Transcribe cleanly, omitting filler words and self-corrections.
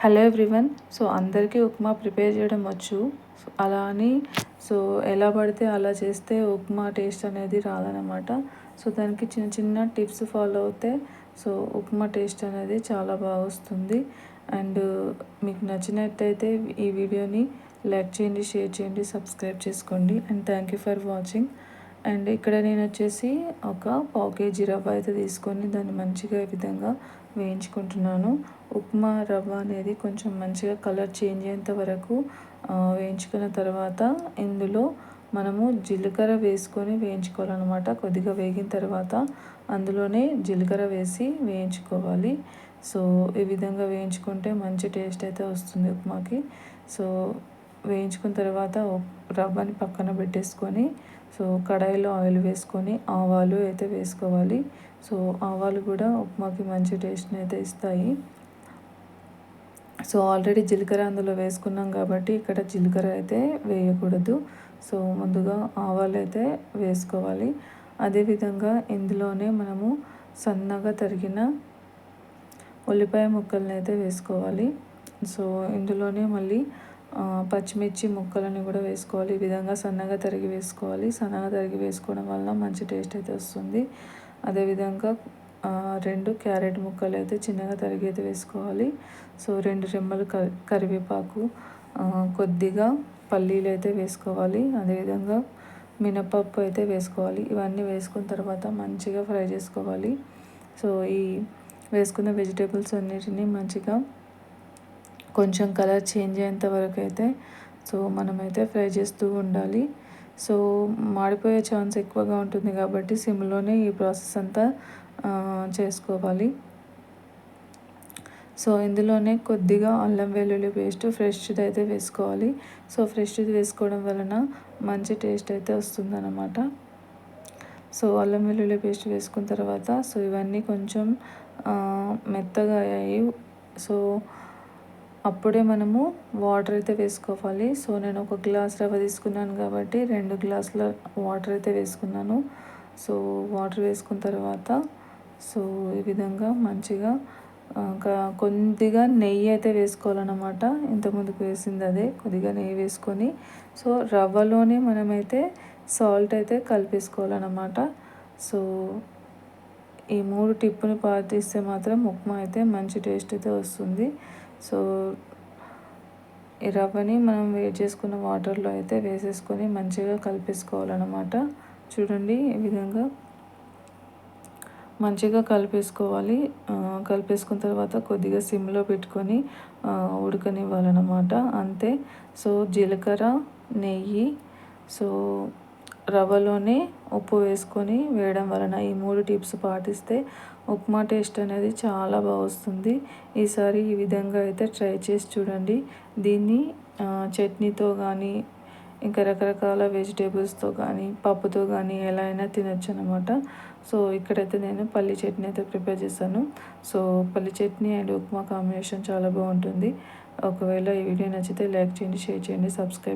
Hello everyone. So అందరికీ upma prepare చేయడం వచ్చు. అలా అని ఎలా పడితే అలా చేస్తే ఉప్మా టేస్ట్ అనేది రాదనమాట. సో దానికి చిన్న చిన్న టిప్స్ ఫాలో అవుతే ఉప్మా టేస్ట్ అనేది చాలా బాగా వస్తుంది. అండ్ మీకు నచ్చినట్టయితే ఈ వీడియోని లైక్ చేయండి, షేర్ చేయండి, సబ్స్క్రైబ్ చేసుకోండి. And thank you for watching. And ఇక్కడ నేను వచ్చేసి ఒక పావు కేజీ రవ్వ అయితే తీసుకొని దాన్ని మంచిగా ఈ విధంగా వేయించుకుంటున్నాను. ఉప్మా రవ్వ అనేది కొంచెం మంచిగా కలర్ చేంజ్ అయ్యేంత వరకు వేయించుకున్న తర్వాత ఇందులో మనము జీలకర్ర వేసుకొని వేయించుకోవాలన్నమాట. కొద్దిగా వేగిన తర్వాత అందులోనే జీలకర్ర వేసి వేయించుకోవాలి. సో ఈ విధంగా వేయించుకుంటే మంచి టేస్ట్ అయితే వస్తుంది ఉప్మాకి. సో వేయించుకున్న తర్వాత రవ్వని పక్కన పెట్టేసుకొని కడాయిలో ఆయిల్ వేసుకొని ఆవాలు అయితే వేసుకోవాలి. సో ఆవాలు కూడా ఉప్మాకి మంచి టేస్ట్ని అయితే ఇస్తాయి. సో ఆల్రెడీ జీలకర్ర అందులో వేసుకున్నాం కాబట్టి ఇక్కడ జీలకర్ర అయితే వేయకూడదు. సో ముందుగా ఆవాలు అయితే వేసుకోవాలి. అదేవిధంగా ఇందులోనే మనము సన్నగా తరిగిన ఉల్లిపాయ ముక్కల్ని అయితే వేసుకోవాలి. సో ఇందులోనే మళ్ళీ పచ్చిమిర్చి ముక్కలని కూడా వేసుకోవాలి. ఈ విధంగా సన్నగా తరిగి వేసుకోవాలి. సన్నగా తరిగి వేసుకోవడం వల్ల మంచి టేస్ట్ అయితే వస్తుంది. అదేవిధంగా 2 క్యారెట్ ముక్కలు అయితే చిన్నగా తరిగి అయితే వేసుకోవాలి. సో 2 రెమ్మలు కరివేపాకు, కొద్దిగా పల్లీలు అయితే వేసుకోవాలి. అదేవిధంగా మినపప్పు అయితే వేసుకోవాలి. ఇవన్నీ వేసుకున్న తర్వాత మంచిగా ఫ్రై చేసుకోవాలి. సో ఈ వేసుకున్న వెజిటేబుల్స్ అన్నిటినీ మంచిగా కొంచెం కలర్ చేంజ్ అయ్యేంత వరకు అయితే మనమైతే ఫ్రై చేస్తూ ఉండాలి. సో మాడిపోయే ఛాన్స్ ఎక్కువగా ఉంటుంది కాబట్టి సిమ్లోనే ఈ ప్రాసెస్ అంతా చేసుకోవాలి. సో ఇందులోనే కొద్దిగా అల్లం వెల్లుల్లి పేస్ట్ ఫ్రెష్ది అయితే వేసుకోవాలి. సో ఫ్రెష్ది వేసుకోవడం వలన మంచి టేస్ట్ అయితే వస్తుందన్నమాట. సో అల్లం వెల్లుల్లి పేస్ట్ వేసుకున్న తర్వాత ఇవన్నీ కొంచెం మెత్తగా అయ్యాయి. సో అప్పుడే మనము వాటర్ అయితే వేసుకోవాలి. సో నేను 1 గ్లాస్ రవ్వ తీసుకున్నాను కాబట్టి 2 గ్లాసుల వాటర్ అయితే వేసుకున్నాను. సో వాటర్ వేసుకున్న తర్వాత ఈ విధంగా మంచిగా కొద్దిగా నెయ్యి అయితే వేసుకోవాలన్నమాట. ఇంతకుముందుకు వేసింది అదే, కొద్దిగా నెయ్యి వేసుకొని రవ్వలోనే మనమైతే సాల్ట్ అయితే కలిపేసుకోవాలన్నమాట. సో ఈ 3 టిప్పుని పాటిస్తే మాత్రం ఉప్మా అయితే మంచి టేస్ట్ అయితే వస్తుంది. సో ఈ రవ్వని మనం వేడి చేసుకున్న వాటర్లో అయితే వేసేసుకొని మంచిగా కలిపేసుకోవాలన్నమాట. చూడండి ఈ విధంగా మంచిగా కలిపేసుకోవాలి. కలిపేసుకున్న తర్వాత కొద్దిగా సిమ్లో పెట్టుకొని ఉడకనివ్వాలన్నమాట. అంతే. సో జీలకర్ర, నెయ్యి, రవ్వలోనే ఉప్పు వేసుకొని వేయడం వలన ఈ 3 టిప్స్ పాటిస్తే ఉప్మా టేస్ట్ అనేది చాలా బాగా వస్తుంది. ఈసారి ఈ విధంగా అయితే ట్రై చేసి చూడండి. దీన్ని చట్నీతో కానీ ఇంకా రకరకాల వెజిటేబుల్స్తో కానీ పప్పుతో కానీ ఎలా అయినా తినొచ్చు అనమాట. సో ఇక్కడైతే నేను పల్లి చట్నీ అయితే ప్రిపేర్ చేశాను. సో పల్లి చట్నీ అండ్ ఉప్మా కాంబినేషన్ చాలా బాగుంటుంది. ఒకవేళ ఈ వీడియో నచ్చితే లైక్ చేయండి, షేర్ చేయండి, సబ్స్క్రైబ్